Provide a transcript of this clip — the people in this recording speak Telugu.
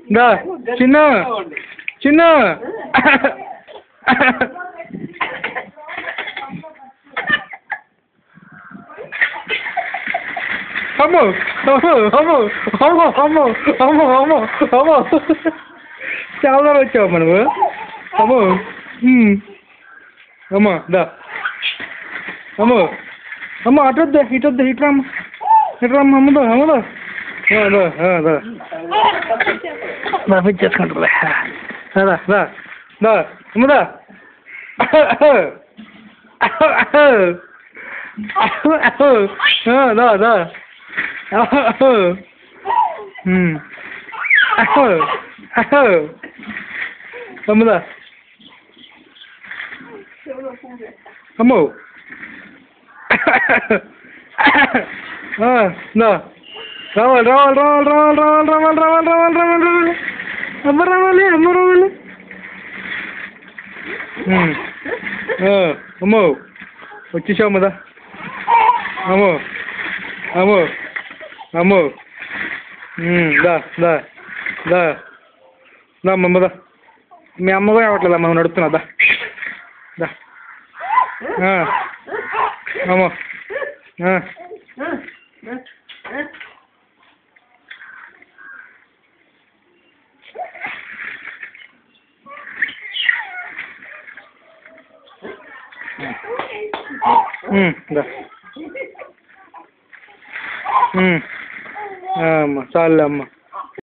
దా చిన్న చిన్న అమ్మో అమ్మో అమ్మో అమ్మో అమ్మో అమ్మో అమ్మో అమ్మో చాలా దూరం వచ్చావమ్మా నువ్వు అమ్మో అమ్మా దా అమ్మో అమ్మ అటొద్దా ఇటొద్దా ఇట్రామ్మ ఇట్రామ్మ అమ్మదో అమ్మదో దా పిచ్చేసుకుంటుందా దా దా దా అమ్మదా దా దా అమ్మదా అమ్మో దా రావాలి రావాలి రావాలి రావాలి రావాలి రావాలి రావాలి రావాలి రావాలి అమ్మ రావాలి అమ్మ రావాలి అమ్మో వచ్చేసావు అమ్మదా అమ్మో అమ్మో అమ్మో దా దా దా దా అమ్మదా మీ అమ్మ కూడా రావట్లేదమ్మా నడుస్తున్నా దా దా అమ్మో దా అమ్మ చాలే అమ్మ